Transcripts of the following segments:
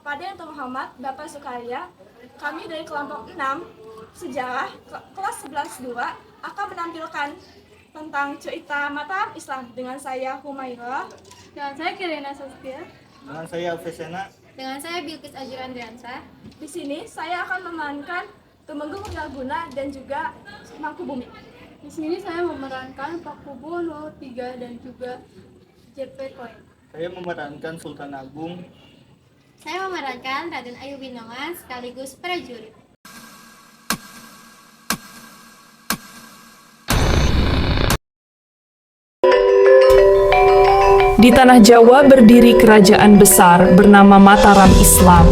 kepada Yang Tuan Muhammad, Bapak Sukarya, kami dari kelompok 6 Sejarah kelas 11-2 akan menampilkan tentang cerita Mataram Islam dengan saya Humaira, Dengan saya Kirina Saskia. Dengan saya Alvesena. Dengan saya Bilkis Ajurandiansa. Di sini saya akan memerankan Tumenggung Wiraduguna dan juga Mangkubumi. Di sini saya memerankan Pak Kubu 03 dan juga JP Koin. Saya memerankan Sultan Agung. Saya memerankan Raden Ayu Binongan sekaligus prajurit. Di tanah Jawa berdiri kerajaan besar bernama Mataram Islam,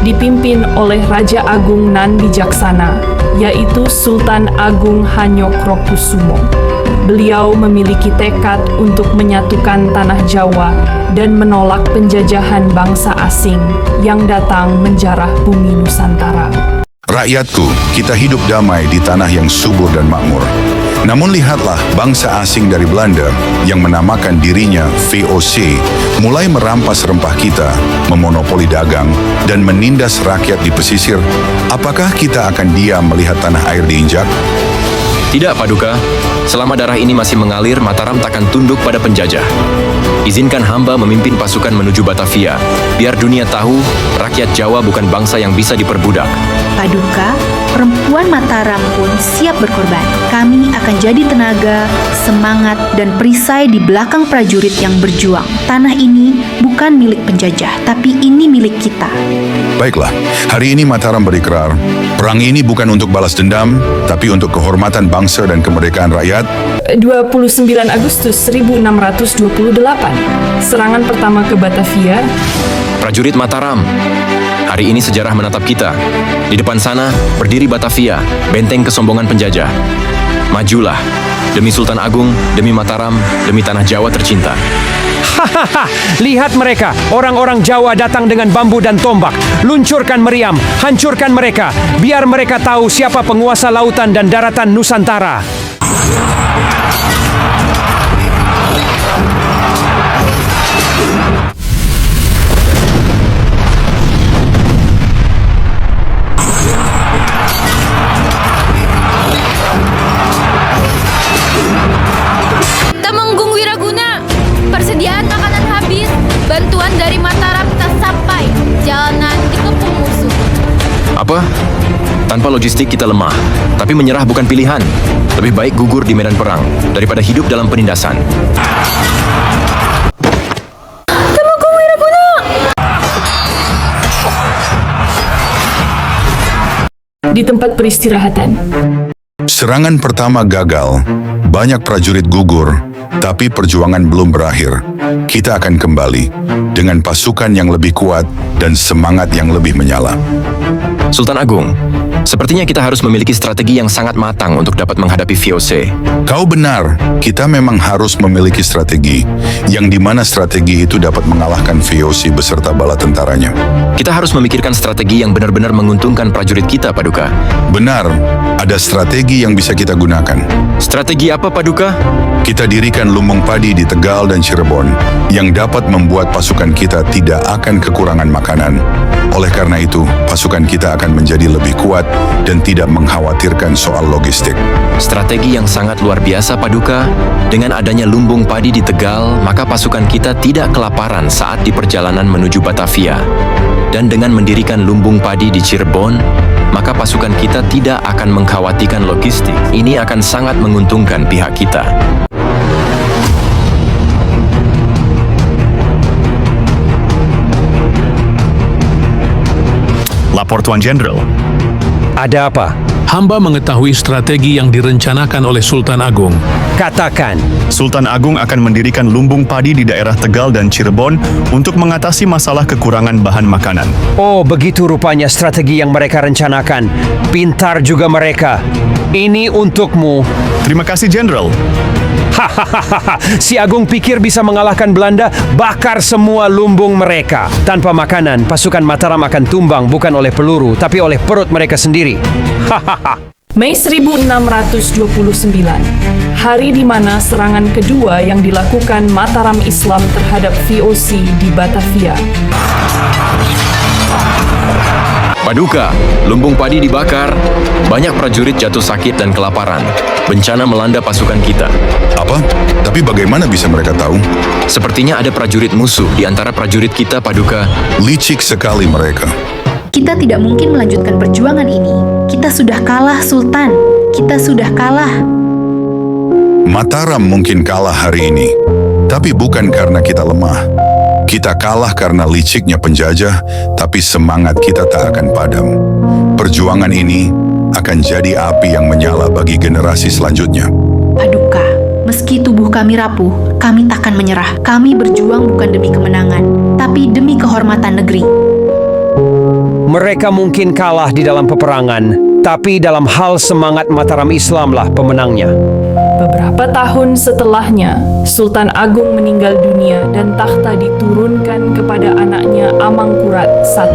dipimpin oleh Raja Agung nan bijaksana, yaitu Sultan Agung Hanyokrokusumo. Beliau memiliki tekad untuk menyatukan tanah Jawa dan menolak penjajahan bangsa asing yang datang menjarah bumi Nusantara. Rakyatku, kita hidup damai di tanah yang subur dan makmur. Namun lihatlah bangsa asing dari Belanda yang menamakan dirinya VOC mulai merampas rempah kita, memonopoli dagang, dan menindas rakyat di pesisir. Apakah kita akan diam melihat tanah air diinjak? Tidak, Paduka. Selama darah ini masih mengalir, Mataram takkan tunduk pada penjajah. Izinkan hamba memimpin pasukan menuju Batavia, biar dunia tahu rakyat Jawa bukan bangsa yang bisa diperbudak. Paduka, perempuan Mataram pun siap berkorban. Kami akan jadi tenaga, semangat, dan perisai di belakang prajurit yang berjuang. Tanah ini bukan milik penjajah, tapi ini milik kita. Baiklah, hari ini Mataram berikrar, perang ini bukan untuk balas dendam, tapi untuk kehormatan bangsa dan kemerdekaan rakyat. 29 Agustus 1628, serangan pertama ke Batavia. Prajurit Mataram, hari ini sejarah menatap kita. Di depan sana berdiri Batavia, benteng kesombongan penjajah. Majulah, demi Sultan Agung, demi Mataram, demi tanah Jawa tercinta. Hahaha, lihat mereka, orang-orang Jawa datang dengan bambu dan tombak. Luncurkan meriam, hancurkan mereka, biar mereka tahu siapa penguasa lautan dan daratan Nusantara. Tumenggung Wiraduguna, persediaan makanan habis, bantuan dari Mataram tak sampai, jalanan dikepung musuh. Apa? Tanpa logistik kita lemah, tapi menyerah bukan pilihan. Lebih baik gugur di medan perang daripada hidup dalam penindasan. Tumenggung Wiraduguna! Di tempat peristirahatan, Serangan pertama gagal, banyak prajurit gugur, tapi perjuangan belum berakhir. Kita akan kembali dengan pasukan yang lebih kuat dan semangat yang lebih menyala. Sultan Agung, sepertinya kita harus memiliki strategi yang sangat matang untuk dapat menghadapi VOC. Kau benar, kita memang harus memiliki strategi, yang dimana strategi itu dapat mengalahkan VOC beserta bala tentaranya. Kita harus memikirkan strategi yang benar-benar menguntungkan prajurit kita, Paduka. Benar, ada strategi yang bisa kita gunakan. Strategi apa, Paduka? Kita dirikan lumbung padi di Tegal dan Cirebon, yang dapat membuat pasukan kita tidak akan kekurangan makanan. Oleh karena itu, pasukan kita akan menjadi lebih kuat dan tidak mengkhawatirkan soal logistik. Strategi yang sangat luar biasa, Paduka. Dengan adanya lumbung padi di Tegal, maka pasukan kita tidak kelaparan saat di perjalanan menuju Batavia. Dan dengan mendirikan lumbung padi di Cirebon, maka pasukan kita tidak akan mengkhawatirkan logistik. Ini akan sangat menguntungkan pihak kita. Lapor Tuan Jenderal. Ada apa? Hamba mengetahui strategi yang direncanakan oleh Sultan Agung. Katakan. Sultan Agung akan mendirikan lumbung padi di daerah Tegal dan Cirebon untuk mengatasi masalah kekurangan bahan makanan. Oh, begitu rupanya strategi yang mereka rencanakan. Pintar juga mereka. Ini untukmu. Terima kasih, Jenderal. Hahaha, si Agung pikir bisa mengalahkan Belanda, bakar semua lumbung mereka. Tanpa makanan, pasukan Mataram akan tumbang bukan oleh peluru, tapi oleh perut mereka sendiri. Hahaha. Mei 1629, hari di mana serangan kedua yang dilakukan Mataram Islam terhadap VOC di Batavia. Paduka, lumbung padi dibakar, banyak prajurit jatuh sakit dan kelaparan. Bencana melanda pasukan kita. Apa? Tapi bagaimana bisa mereka tahu? Sepertinya ada prajurit musuh di antara prajurit kita, Paduka. Licik sekali mereka. Kita tidak mungkin melanjutkan perjuangan ini. Kita sudah kalah, Sultan. Kita sudah kalah. Mataram mungkin kalah hari ini, tapi bukan karena kita lemah. Kita kalah karena liciknya penjajah, tapi semangat kita tak akan padam. Perjuangan ini akan jadi api yang menyala bagi generasi selanjutnya. Paduka, meski tubuh kami rapuh, kami takkan menyerah. Kami berjuang bukan demi kemenangan, tapi demi kehormatan negeri. Mereka mungkin kalah di dalam peperangan, tapi dalam hal semangat Mataram Islamlah pemenangnya. Beberapa tahun setelahnya, Sultan Agung meninggal dunia dan takhta diturunkan kepada anaknya Amangkurat I.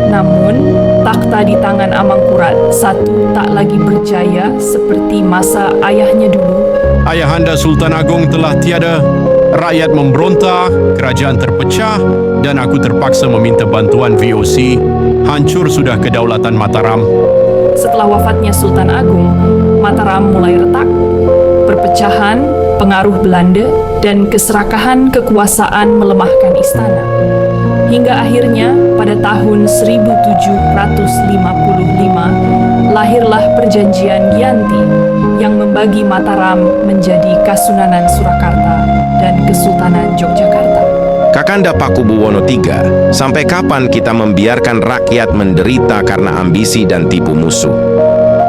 Namun, takhta di tangan Amangkurat I tak lagi berjaya seperti masa ayahnya dulu. Ayahanda Sultan Agung telah tiada, rakyat memberontak, kerajaan terpecah, dan aku terpaksa meminta bantuan VOC. Hancur sudah kedaulatan Mataram. Setelah wafatnya Sultan Agung, Mataram mulai retak. Perpecahan, pengaruh Belanda, dan keserakahan kekuasaan melemahkan istana. Hingga akhirnya pada tahun 1755, lahirlah Perjanjian Giyanti yang membagi Mataram menjadi Kasunanan Surakarta dan Kesultanan Yogyakarta. Kakanda Pakubuwono III, sampai kapan kita membiarkan rakyat menderita karena ambisi dan tipu musuh?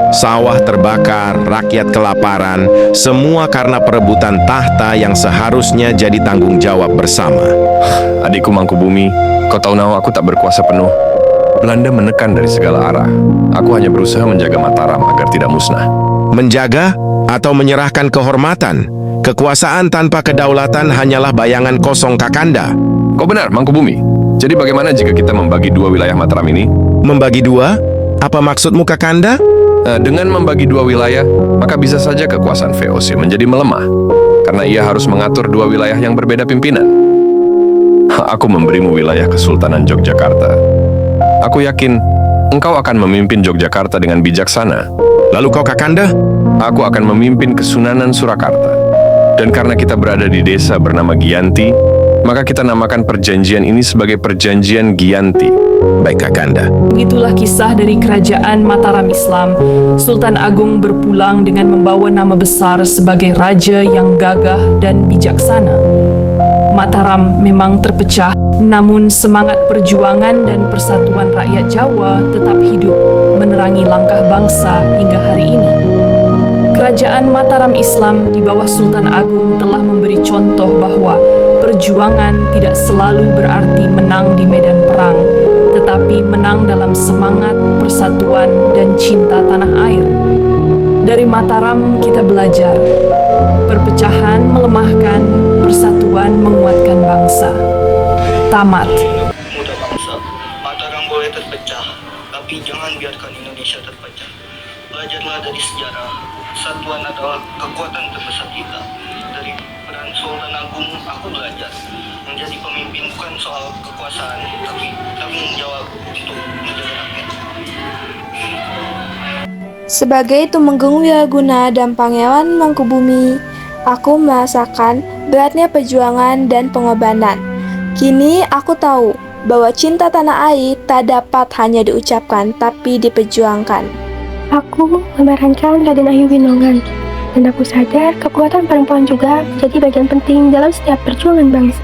Sawah terbakar, rakyat kelaparan, semua karena perebutan tahta yang seharusnya jadi tanggung jawab bersama. Adikku Mangkubumi, kau tahu nahu aku tak berkuasa penuh. Belanda menekan dari segala arah. Aku hanya berusaha menjaga Mataram agar tidak musnah. Menjaga atau menyerahkan kehormatan? Kekuasaan tanpa kedaulatan hanyalah bayangan kosong, Kakanda. Kau benar, Mangkubumi. Jadi bagaimana jika kita membagi dua wilayah Mataram ini? Membagi dua? Apa maksudmu, Kakanda? Dengan membagi dua wilayah, maka bisa saja kekuasaan VOC menjadi melemah, karena ia harus mengatur dua wilayah yang berbeda pimpinan. Aku memberimu wilayah Kesultanan Yogyakarta. Aku yakin engkau akan memimpin Yogyakarta dengan bijaksana. Lalu kau, Kakanda? Aku akan memimpin Kesunanan Surakarta. Dan karena kita berada di desa bernama Giyanti, maka kita namakan perjanjian ini sebagai Perjanjian Giyanti. Baik, Kakanda. Begitulah kisah dari kerajaan Mataram Islam. Sultan Agung berpulang dengan membawa nama besar sebagai raja yang gagah dan bijaksana. Mataram memang terpecah, namun semangat perjuangan dan persatuan rakyat Jawa tetap hidup menerangi langkah bangsa hingga hari ini. Kerajaan Mataram Islam di bawah Sultan Agung telah memberi contoh bahwa perjuangan tidak selalu berarti menang di medan perang, tetapi menang dalam semangat, persatuan, dan cinta tanah air. Dari Mataram kita belajar, perpecahan melemahkan, persatuan menguatkan bangsa. Tamat. Muda bangsa, Mataram boleh terpecah, tapi jangan biarkan Indonesia terpecah. Belajarlah dari sejarah, persatuan adalah kekuatan terbesar kita. Dari peran Sultan Agung, aku belajar. Menjadi pemimpin bukan soal kekuasaan, tapi tanggung jawab untuk menjaga rakyat. Sebagai Tumenggung Wiaguna dan Pangeran Mangkubumi, aku merasakan beratnya perjuangan dan pengorbanan. Kini aku tahu bahwa cinta tanah air tak dapat hanya diucapkan, tapi diperjuangkan. Aku memerankan Raden Ayu Winongan, dan aku sadar kekuatan perempuan juga menjadi bagian penting dalam setiap perjuangan bangsa.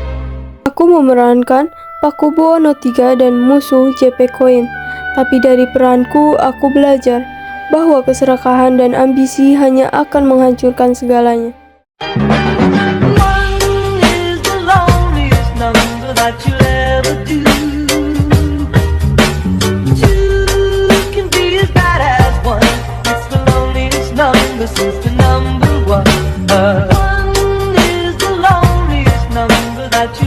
Aku memerankan Pakubuwono III dan musuh JP Koin, tapi dari peranku aku belajar bahwa keserakahan dan ambisi hanya akan menghancurkan segalanya. Since the number one is the loneliest number that you